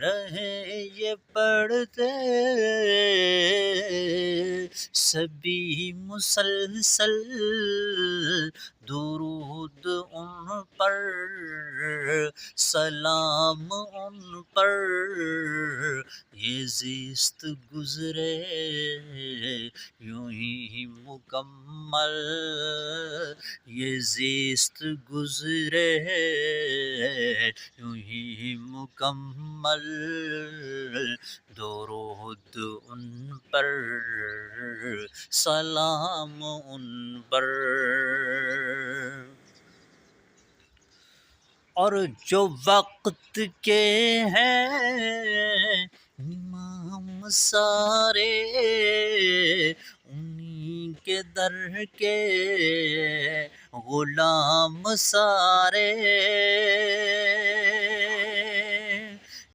رہے یہ پڑھتے سبھی مسلسل، درود ان پر، سلام ان پر، یہ زیست گزرے یوں ہی مکمل، یہ زیست گزرے یوں ہی مکمل، درود ان پر، سلام ان پر۔ اور جو وقت کے ہیں امام سارے، انہی کے در کے غلام سارے،